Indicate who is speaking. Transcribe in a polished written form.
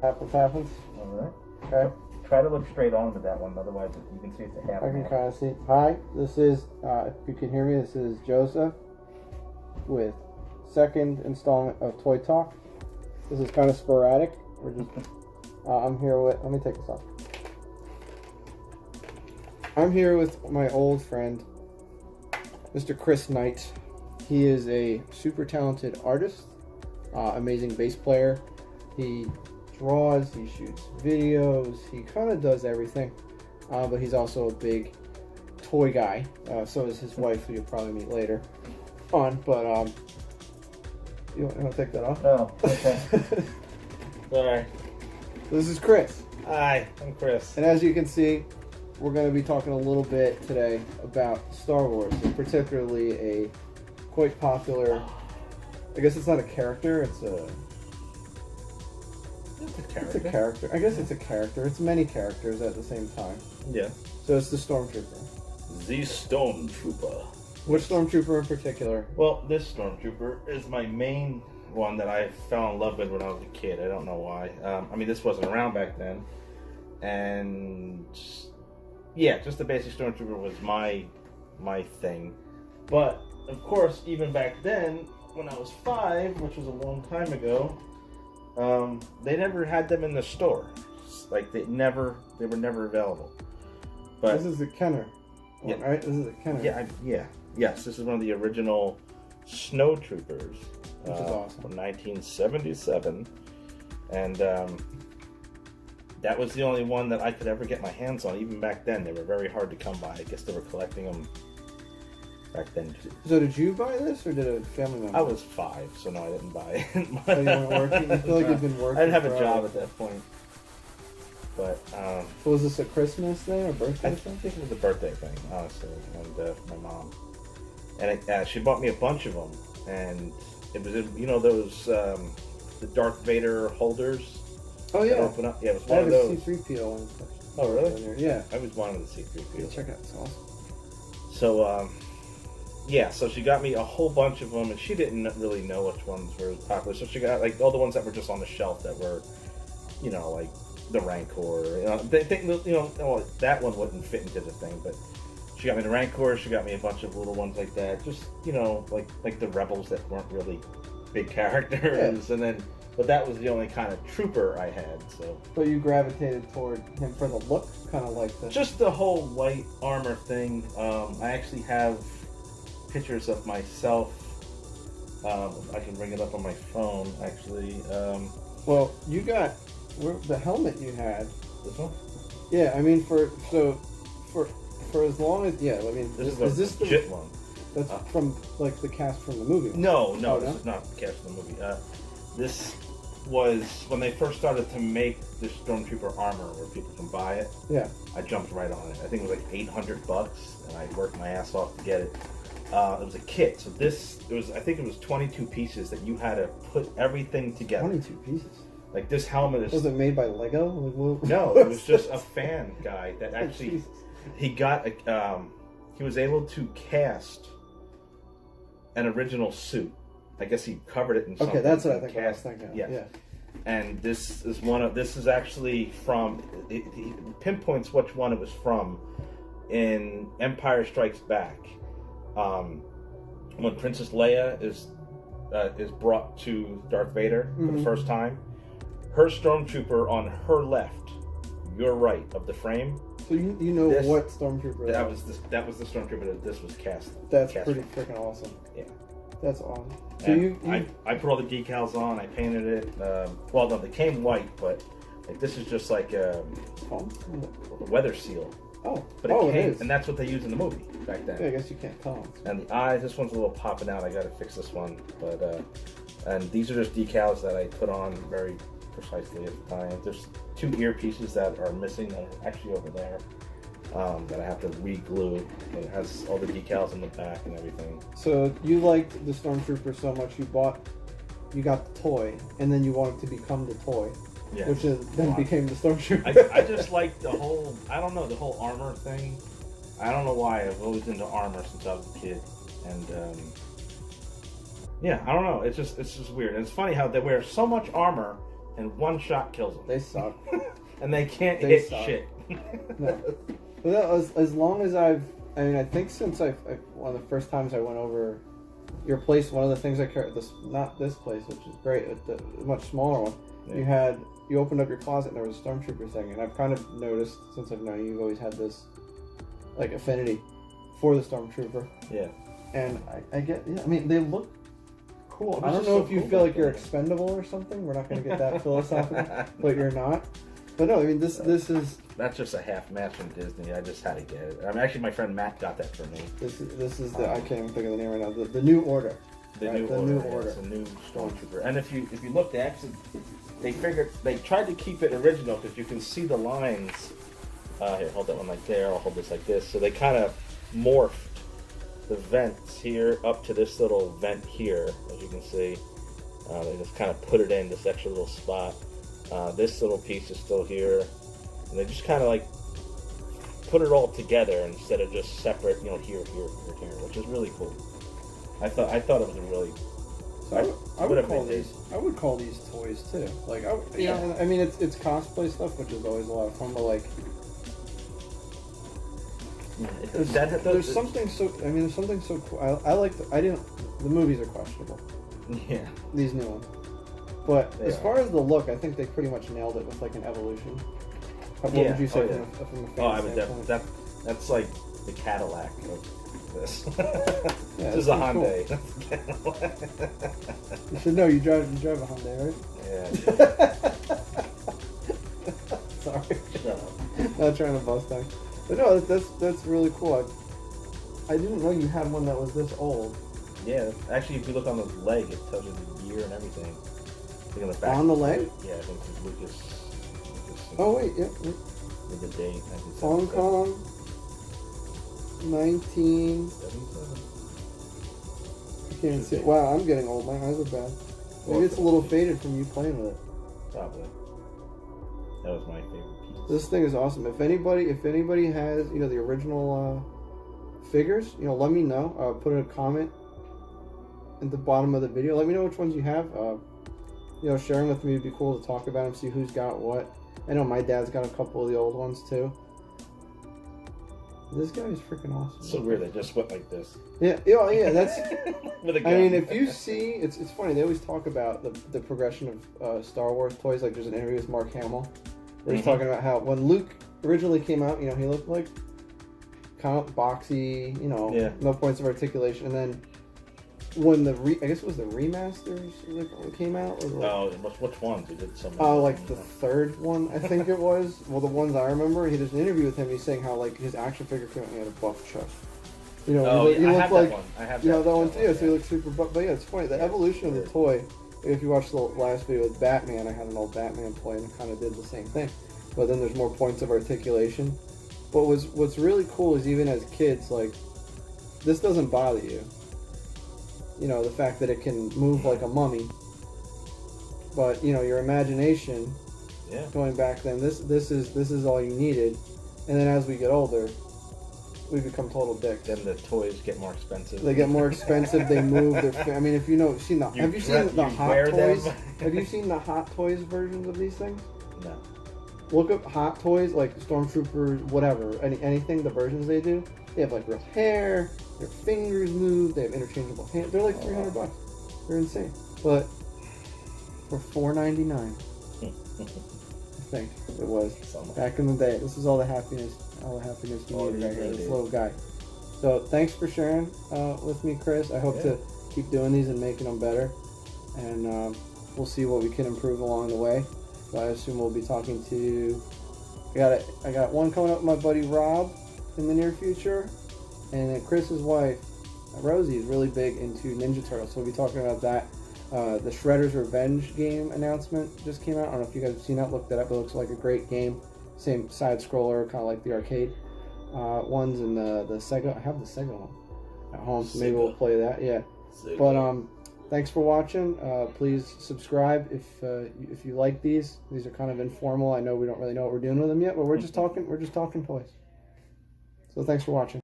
Speaker 1: Happens, happens.
Speaker 2: Alright.
Speaker 1: Okay.
Speaker 2: Try to look straight on to that one, otherwise you can see it's a half.
Speaker 1: I can kind of see. Hi, this is, if you can hear me, this is Joseph with second installment of Toy Talk. This is kind of sporadic. We're just, I'm here with, let me take this off. I'm here with my old friend, Mr. Chris Knight. He is a super talented artist, amazing bass player. He draws, he shoots videos, he kind of does everything. But he's also a big toy guy. So is his wife, who you'll probably meet later on. But, you want to take that off?
Speaker 2: Oh, okay. Sorry.
Speaker 1: This is Chris.
Speaker 2: Hi, I'm Chris.
Speaker 1: And as you can see, we're going to be talking a little bit today about Star Wars, and particularly a quite popular, I guess it's not a character, it's a character. I guess it's a character. It's many characters at the same time.
Speaker 2: Yeah.
Speaker 1: So it's the Stormtrooper.
Speaker 2: The Stormtrooper.
Speaker 1: Which Stormtrooper in particular?
Speaker 2: Well, this Stormtrooper is my main one that I fell in love with when I was a kid. I don't know why. I mean, this wasn't around back then. And yeah, just the basic Stormtrooper was my thing. But of course, even back then, when I was 5, which was a long time ago, they never had them in the store. Like they were never available. But
Speaker 1: This is a Kenner.
Speaker 2: Yeah.
Speaker 1: Right? This is a Kenner.
Speaker 2: Yes, this is one of the original Snow Troopers.
Speaker 1: Which is awesome.
Speaker 2: From 1977. And that was the only one that I could ever get my hands on. Even back then, they were very hard to come by. I guess they were collecting them back then too.
Speaker 1: So did you buy this, or did a family member?
Speaker 2: I was 5, so no, I didn't buy it.
Speaker 1: So you weren't working? You feel like you've been working?
Speaker 2: I didn't have a
Speaker 1: forever.
Speaker 2: job at that point. But
Speaker 1: So was this a Christmas thing or birthday
Speaker 2: I
Speaker 1: thing?
Speaker 2: think it was a birthday thing, honestly, and my mom. And she bought me a bunch of them, and it was those the Darth Vader holders.
Speaker 1: Oh yeah.
Speaker 2: That open up. Yeah, it was
Speaker 1: I
Speaker 2: one
Speaker 1: have
Speaker 2: of
Speaker 1: a
Speaker 2: those.
Speaker 1: C-3PO one.
Speaker 2: Oh really?
Speaker 1: Yeah.
Speaker 2: I was one of the C-3PO.
Speaker 1: Check it out. It's awesome.
Speaker 2: So yeah, so she got me a whole bunch of them, and she didn't really know which ones were popular. So she got like all the ones that were just on the shelf that were, like the Rancor. They think well, that one wouldn't fit into the thing, but she got me the Rancor. She got me a bunch of little ones like that. Just like the Rebels that weren't really big characters, and then. But that was the only kind of trooper I had, so.
Speaker 1: But you gravitated toward him for the look, kind of like the.
Speaker 2: Just the whole white armor thing. I actually have pictures of myself. I can bring it up on my phone, actually.
Speaker 1: Well, you got the helmet you had.
Speaker 2: This one?
Speaker 1: Yeah, I mean for as long as I mean
Speaker 2: This
Speaker 1: is this
Speaker 2: the
Speaker 1: the
Speaker 2: legit one?
Speaker 1: That's from like the cast from the movie?
Speaker 2: No,
Speaker 1: Oh,
Speaker 2: this is not the cast of the movie. This was when they first started to make this Stormtrooper armor where people can buy it.
Speaker 1: Yeah.
Speaker 2: I jumped right on it. I think it was like $800, and I worked my ass off to get it. It was a kit, so I think it was 22 pieces that you had to put everything together.
Speaker 1: 22 pieces.
Speaker 2: Like this helmet is.
Speaker 1: Was it made by Lego?
Speaker 2: No, it was just a fan guy that actually
Speaker 1: Jesus.
Speaker 2: he got he was able to cast an original suit. I guess he covered it in something.
Speaker 1: Okay, that's what I think.
Speaker 2: Cast,
Speaker 1: I was thinking.
Speaker 2: yeah.
Speaker 1: Yeah.
Speaker 2: And this is actually from. He pinpoints which one it was from in Empire Strikes Back. When Princess Leia is brought to Darth Vader for the first time, her Stormtrooper on her left, your right of the frame.
Speaker 1: So you know what Stormtrooper
Speaker 2: that was the Stormtrooper that this was cast.
Speaker 1: That's
Speaker 2: cast
Speaker 1: pretty
Speaker 2: from.
Speaker 1: freaking awesome.
Speaker 2: Yeah.
Speaker 1: That's awesome. So
Speaker 2: I put all the decals on. I painted it. Well, no, they came white, but like this is just like a weather seal.
Speaker 1: Oh,
Speaker 2: but it came,
Speaker 1: it is.
Speaker 2: and that's what they used in the movie back then.
Speaker 1: Yeah, I guess you can't tell.
Speaker 2: And the eyes, this one's a little popping out. I got to fix this one, but and these are just decals that I put on very precisely at the time. There's 2 earpieces that are missing that are actually over there. That I have to re-glue. It has all the decals in the back and everything.
Speaker 1: So you liked the Stormtrooper so much you got the toy, and then you wanted to become the toy, which then became the Stormtrooper.
Speaker 2: I just like the whole, the whole armor thing. I don't know why. I've always into armor since I was a kid, and I don't know. It's just weird. And it's funny how they wear so much armor and one shot kills them.
Speaker 1: They suck.
Speaker 2: And they can't hit shit.
Speaker 1: No. But as long as I think since one of the first times I went over your place, one of the things I carried, not this place, which is great, the much smaller one, yeah. You opened up your closet and there was a Stormtrooper thing, and I've kind of noticed since I've known you, you've always had this like affinity for the Stormtrooper.
Speaker 2: Yeah.
Speaker 1: And I get, yeah, I mean, they look cool. I don't know if you feel like you're expendable or something. We're not going to get that philosophical, but you're not. But no, I mean, this is...
Speaker 2: That's just a half match from Disney. I just had to get it. I mean, actually, my friend Matt got that for me.
Speaker 1: This is the... I can't even think of the name right now. The New Order.
Speaker 2: The New Order. It's a new Stormtrooper. And if you look, they tried to keep it original because you can see the lines. Here, hold that one like there. I'll hold this like this. So they kind of morphed the vents here up to this little vent here, as you can see. They just kind of put it in this extra little spot. This little piece is still here, and they just kind of like put it all together instead of just separate, here, which is really cool. I thought it was a really.
Speaker 1: So I would call these toys too. Like I mean it's cosplay stuff, which is always a lot of fun, but like. There's something so cool. I like the movies are questionable.
Speaker 2: Yeah.
Speaker 1: These new ones. But as far as the look, I think they pretty much nailed it with like an evolution. What would you say from a fan standpoint?
Speaker 2: That's like the Cadillac of this.
Speaker 1: Yeah,
Speaker 2: this is a Hyundai.
Speaker 1: Cool. You should know you drive a Hyundai,
Speaker 2: right?
Speaker 1: Yeah. Sorry.
Speaker 2: Shut up.
Speaker 1: Not trying to bust down. But no, that's really cool. I didn't know you had one that was this old.
Speaker 2: Yeah, actually, if you look on the leg, it tells you the year and everything. On the back.
Speaker 1: On the leg?
Speaker 2: Yeah, I think it's Lucas.
Speaker 1: Oh wait, yeah.
Speaker 2: With the date.
Speaker 1: Hong Kong, 19. I can't even see. Wow, I'm getting old. My eyes are bad. Maybe it's a little faded from you playing with it.
Speaker 2: Probably. That was my favorite piece.
Speaker 1: This thing is awesome. If anybody has the original figures, let me know. Put a comment at the bottom of the video. Let me know which ones you have. Sharing with me would be cool to talk about them, see who's got what. I know my dad's got a couple of the old ones too. This guy is freaking awesome.
Speaker 2: So weird, they just went like this.
Speaker 1: Yeah, that's... With a gun. I mean, if you see... It's funny, they always talk about the progression of Star Wars toys. Like, there's an interview with Mark Hamill where he's talking about how when Luke originally came out, he looked like kind of boxy, no points of articulation. And then when I guess it was the remasters that came out?
Speaker 2: Or which ones? He did some.
Speaker 1: Like the third one, I think it was. Well, the ones I remember, he did an interview with him. He's saying how like his action figure came out and he had a buff chest. He
Speaker 2: looked like, that one. I have
Speaker 1: that one too. So he looked super buff. But yeah, it's funny. The evolution of the toy. If you watch the last video with Batman, I had an old Batman toy and it kind of did the same thing. But then there's more points of articulation. But what's really cool is even as kids, like this doesn't bother you. The fact that it can move like a mummy. But your imagination.
Speaker 2: Yeah. Going
Speaker 1: back then, this is all you needed, and then as we get older, we become total dicks.
Speaker 2: Then the toys get more expensive.
Speaker 1: They get more expensive. They move. I mean, if have you seen the Hot Toys? Have you seen the Hot Toys versions of these things?
Speaker 2: No.
Speaker 1: Look up Hot Toys, like Stormtroopers, whatever, anything. The versions they do, they have like real hair. Their fingers move. They have interchangeable hands. They're like $300. They're insane. But for $4.99, I think it was back in the day. This is all the happiness you need right here. This little guy. So thanks for sharing with me, Chris. I hope to keep doing these and making them better, and we'll see what we can improve along the way. So I assume we'll be talking to. I got one coming up with my buddy Rob in the near future. And then Chris's wife, Rosie, is really big into Ninja Turtles, so we'll be talking about that. The Shredder's Revenge game announcement just came out. I don't know if you guys have seen that. Look that up. It looks like a great game. Same side scroller, kind of like the arcade ones. And the Sega. I have the Sega one at home, so maybe we'll play that. Yeah. Sega. But thanks for watching. Please subscribe if you like these. These are kind of informal. I know we don't really know what we're doing with them yet, but we're just talking. We're just talking toys. So thanks for watching.